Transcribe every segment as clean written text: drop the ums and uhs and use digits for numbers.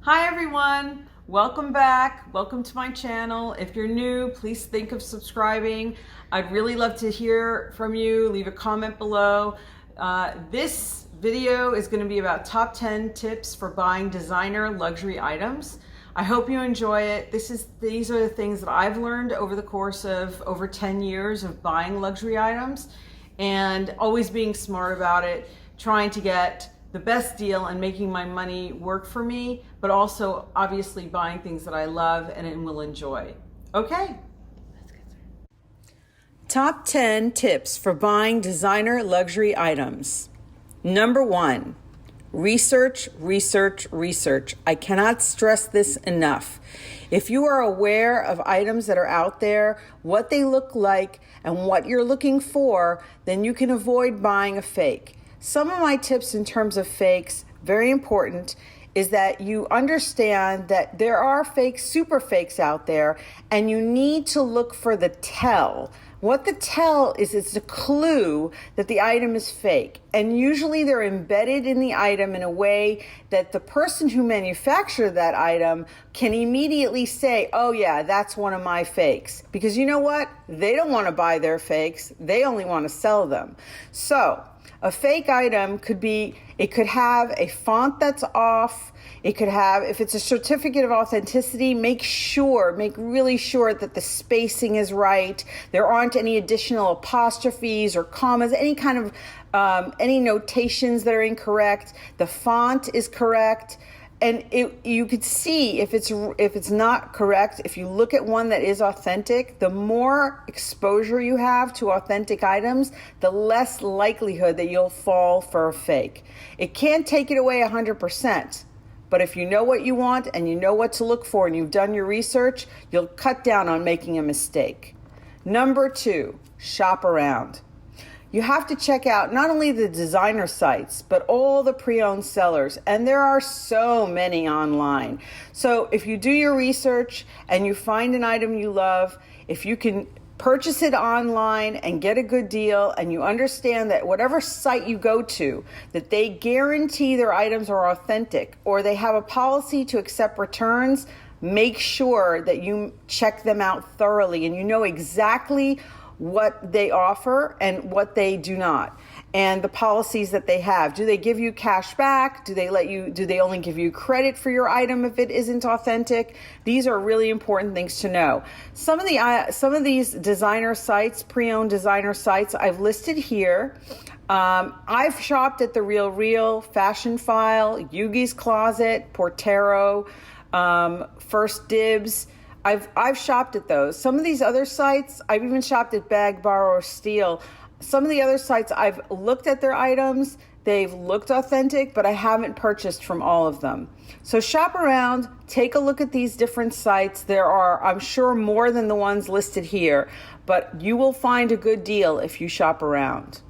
Hi everyone, welcome back. Welcome to my channel. If you're new, please think of subscribing. I'd really love to hear from you. Leave a comment below. This video is going to be about top 10 tips for buying designer luxury items. I hope you enjoy it. These are the things that I've learned over the course of over 10 years of buying luxury items and always being smart about it, trying to get the best deal and making my money work for me, but also obviously buying things that I love and will enjoy. Okay. Top 10 tips for buying designer luxury items. Number 1, research, research, research. I cannot stress this enough. If you are aware of items that are out there, what they look like, and what you're looking for, then you can avoid buying a fake. Some of my tips in terms of fakes, very important, is that you understand that there are fake, super fakes out there, and you need to look for the tell. What the tell is, it's a clue that the item is fake. And usually they're embedded in the item in a way that the person who manufactured that item can immediately say, oh yeah, that's one of my fakes. Because you know what? They don't want to buy their fakes. They only want to sell them. So a fake item could have a font that's off. It could have, if it's a certificate of authenticity, make really sure that the spacing is right. There aren't any additional apostrophes or commas, any kind of, any notations that are incorrect. The font is correct. And you could see if it's not correct. If you look at one that is authentic, the more exposure you have to authentic items, the less likelihood that you'll fall for a fake. It can't take it away 100%, but if you know what you want and you know what to look for and you've done your research, you'll cut down on making a mistake. Number 2, shop around. You have to check out not only the designer sites, but all the pre-owned sellers. And there are so many online. So if you do your research and you find an item you love, if you can purchase it online and get a good deal, and you understand that whatever site you go to, that they guarantee their items are authentic or they have a policy to accept returns, make sure that you check them out thoroughly and you know exactly what they offer and what they do not, and the policies that they have. Do they give you cash back? Do they only give you credit for your item if it isn't authentic? These are really important things to know. Some of these designer sites, pre-owned designer sites, I've listed here. I've shopped at The RealReal, Fashionphile, Yugi's Closet, Portero, First Dibs. I've shopped at those. Some of these other sites, I've even shopped at Bag, Borrow, or Steal. Some of the other sites, I've looked at their items. They've looked authentic, but I haven't purchased from all of them. So shop around, take a look at these different sites. There are, I'm sure, more than the ones listed here, but you will find a good deal if you shop around.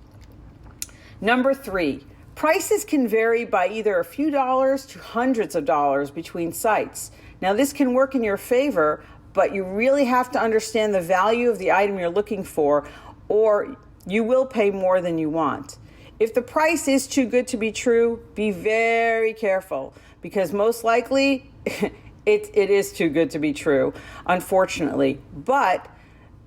Number 3, prices can vary by either a few dollars to hundreds of dollars between sites. Now, this can work in your favor, but you really have to understand the value of the item you're looking for, or you will pay more than you want. If the price is too good to be true, be very careful, because most likely it is too good to be true, unfortunately. But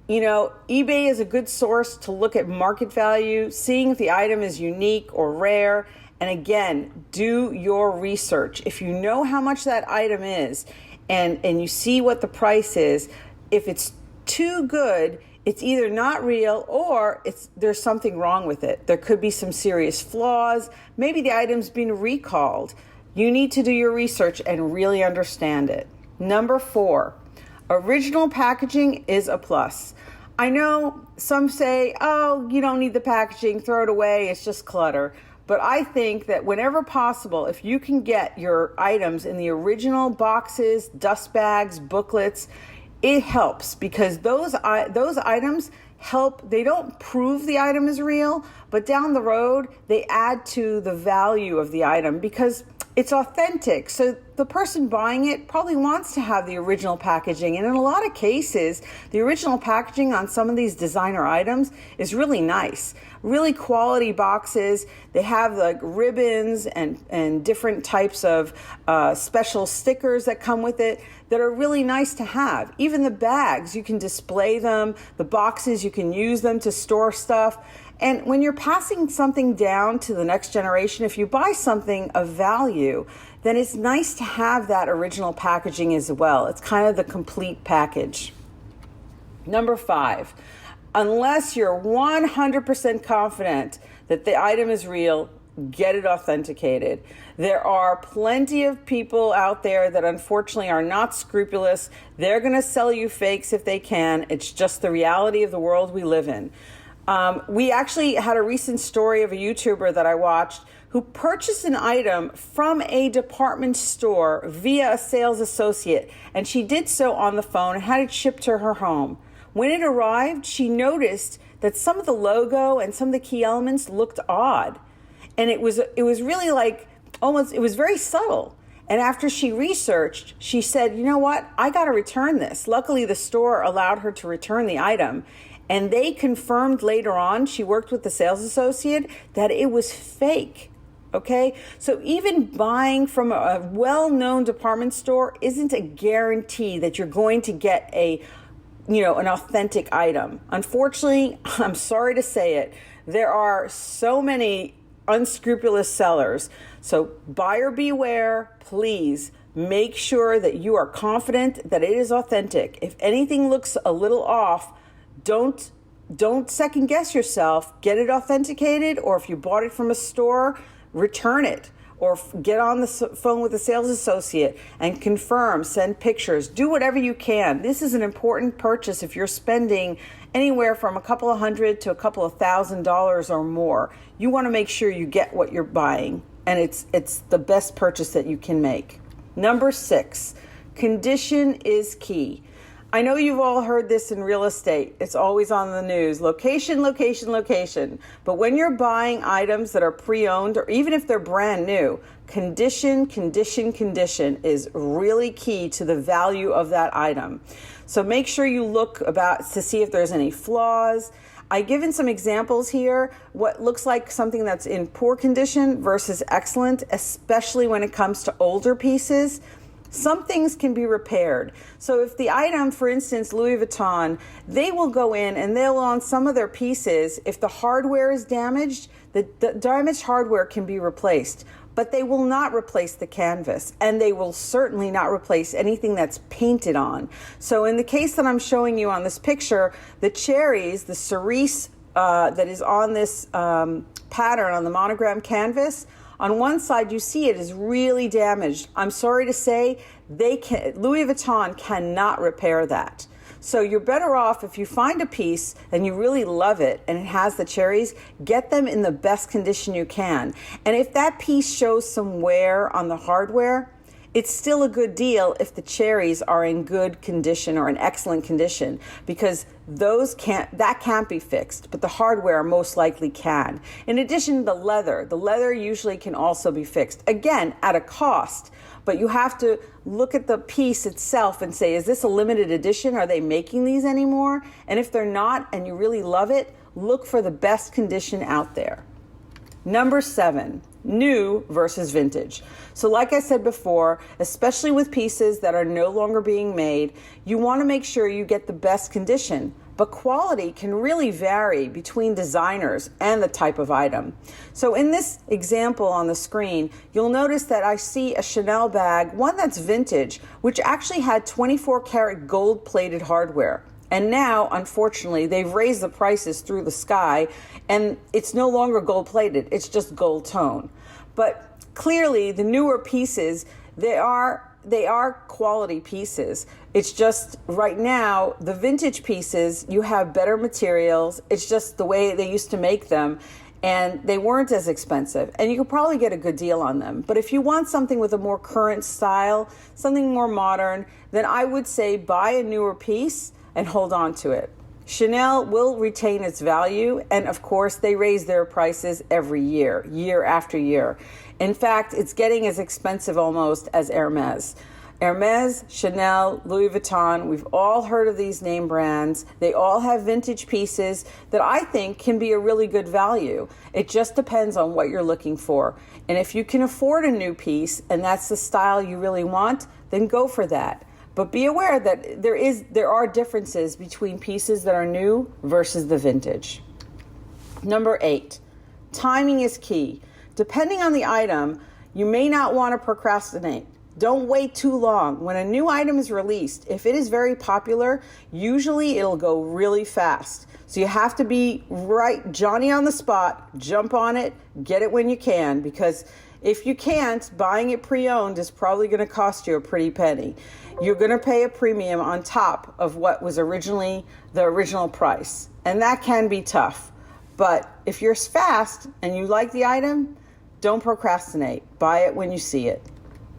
you know, eBay is a good source to look at market value, seeing if the item is unique or rare. And again, do your research. If you know how much that item is and you see what the price is, if it's too good, it's either not real or there's something wrong with it. There could be some serious flaws. Maybe the item's been recalled. You need to do your research and really understand it. Number 4, original packaging is a plus. I know some say, oh, you don't need the packaging, throw it away, it's just clutter. But I think that whenever possible, if you can get your items in the original boxes, dust bags, booklets, it helps, because those items help. They don't prove the item is real, but down the road, they add to the value of the item, because It's authentic. So the person buying it probably wants to have the original packaging. And in a lot of cases, the original packaging on some of these designer items is really nice. Really quality boxes. They have like ribbons and different types of special stickers that come with it that are really nice to have. Even the bags, you can display them. The boxes, you can use them to store stuff. And when you're passing something down to the next generation, if you buy something of value, then it's nice to have that original packaging as well. It's kind of the complete package. Number 5, unless you're 100% confident that the item is real, get it authenticated. There are plenty of people out there that unfortunately are not scrupulous. They're going to sell you fakes if they can. It's just the reality of the world we live in. We actually had a recent story of a YouTuber that I watched who purchased an item from a department store via a sales associate, and she did so on the phone and had it shipped to her home. When it arrived, she noticed that some of the logo and some of the key elements looked odd, and it was really like almost, it was very subtle. And after she researched, she said, you know what, I got to return this. Luckily, the store allowed her to return the item. And they confirmed later on, she worked with the sales associate, that it was fake. Okay? So even buying from a well-known department store isn't a guarantee that you're going to get an authentic item. Unfortunately, I'm sorry to say it, there are so many unscrupulous sellers. So buyer beware, please. Make sure that you are confident that it is authentic. If anything looks a little off, don't second guess yourself. Get it authenticated, or if you bought it from a store, return it, or get on the phone with the sales associate and confirm, send pictures, do whatever you can. This is an important purchase if you're spending anywhere from a couple of $100 to a couple of $1,000 or more. You want to make sure you get what you're buying, and it's the best purchase that you can make. Number 6, condition is key. I know you've all heard this in real estate. It's always on the news. Location, location, location. But when you're buying items that are pre-owned, or even if they're brand new, condition, condition, condition is really key to the value of that item. So make sure you look to see if there's any flaws. I've given some examples here, what looks like something that's in poor condition versus excellent, especially when it comes to older pieces. Some things can be repaired. So if the item, for instance, Louis Vuitton, they will go in and they'll, on some of their pieces, if the hardware is damaged, the damaged hardware can be replaced. But they will not replace the canvas, and they will certainly not replace anything that's painted on. So in the case that I'm showing you on this picture, the cherries, the cerise that is on this pattern on the monogram canvas, on one side, you see it is really damaged. I'm sorry to say, Louis Vuitton cannot repair that. So you're better off if you find a piece and you really love it and it has the cherries, get them in the best condition you can. And if that piece shows some wear on the hardware, it's still a good deal if the cherries are in good condition or in excellent condition, because that can't be fixed, but the hardware most likely can. In addition, the leather usually can also be fixed, again, at a cost. But you have to look at the piece itself and say, is this a limited edition? Are they making these anymore? And if they're not, and you really love it, look for the best condition out there. Number 7, new versus vintage. So like I said before, especially with pieces that are no longer being made, you want to make sure you get the best condition. But quality can really vary between designers and the type of item. So in this example on the screen, you'll notice that I see a Chanel bag, one that's vintage, which actually had 24 karat gold plated hardware. And now, unfortunately, they've raised the prices through the sky, and it's no longer gold-plated. It's just gold tone. But clearly, the newer pieces, they are quality pieces. It's just right now, the vintage pieces, you have better materials. It's just the way they used to make them, and they weren't as expensive. And you could probably get a good deal on them. But if you want something with a more current style, something more modern, then I would say buy a newer piece and hold on to it. Chanel will retain its value, and of course they raise their prices every year, year after year. In fact, it's getting as expensive almost as Hermes. Hermes, Chanel, Louis Vuitton, we've all heard of these name brands. They all have vintage pieces that I think can be a really good value. It just depends on what you're looking for. And if you can afford a new piece and that's the style you really want, then go for that. But be aware that there are differences between pieces that are new versus the vintage. Number 8, timing is key. Depending on the item, you may not want to procrastinate. Don't wait too long. When a new item is released, if it is very popular, usually it'll go really fast. So you have to be right, Johnny on the spot, jump on it, get it when you can, because if you can't, buying it pre-owned is probably going to cost you a pretty penny. You're going to pay a premium on top of what was originally the original price, and that can be tough. But if you're fast and you like the item, don't procrastinate. Buy it when you see it.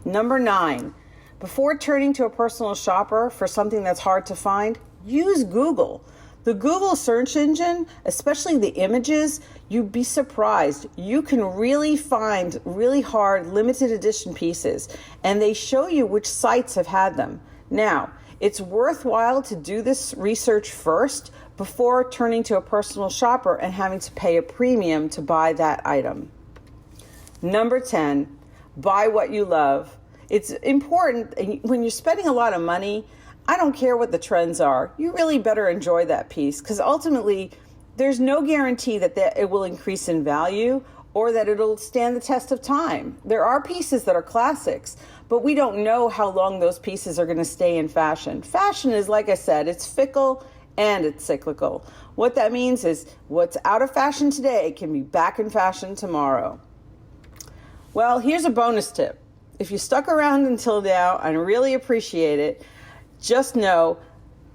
Number 9, before turning to a personal shopper for something that's hard to find, use Google. The Google search engine, especially the images, you'd be surprised. You can really find really hard limited edition pieces, and they show you which sites have had them. Now, it's worthwhile to do this research first before turning to a personal shopper and having to pay a premium to buy that item. Number 10, buy what you love. It's important when you're spending a lot of money. I don't care what the trends are. You really better enjoy that piece, because ultimately there's no guarantee that it will increase in value or that it'll stand the test of time. There are pieces that are classics, but we don't know how long those pieces are going to stay in fashion. Fashion is, like I said, it's fickle and it's cyclical. What that means is what's out of fashion today can be back in fashion tomorrow. Well, here's a bonus tip. If you stuck around until now, I really appreciate it. Just know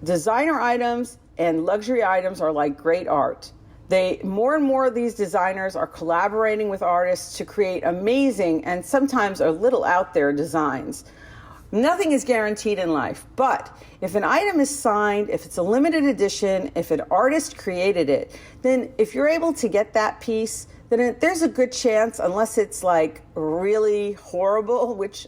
designer items and luxury items are like great art. More and more of these designers are collaborating with artists to create amazing and sometimes a little out there designs. Nothing is guaranteed in life, but if an item is signed, if it's a limited edition, if an artist created it, then if you're able to get that piece, then there's a good chance, unless it's like really horrible, which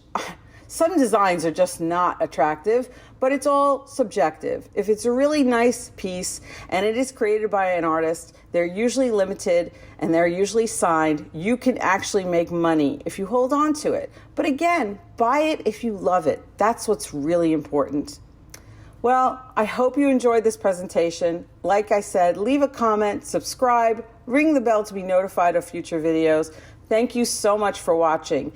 some designs are just not attractive, but it's all subjective. If it's a really nice piece and it is created by an artist, they're usually limited and they're usually signed. You can actually make money if you hold on to it. But again, buy it if you love it. That's what's really important. Well, I hope you enjoyed this presentation. Like I said, leave a comment, subscribe, ring the bell to be notified of future videos. Thank you so much for watching.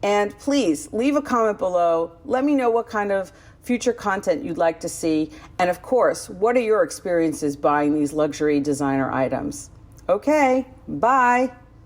And please leave a comment below. Let me know what kind of future content you'd like to see. And of course, what are your experiences buying these luxury designer items? Okay, bye.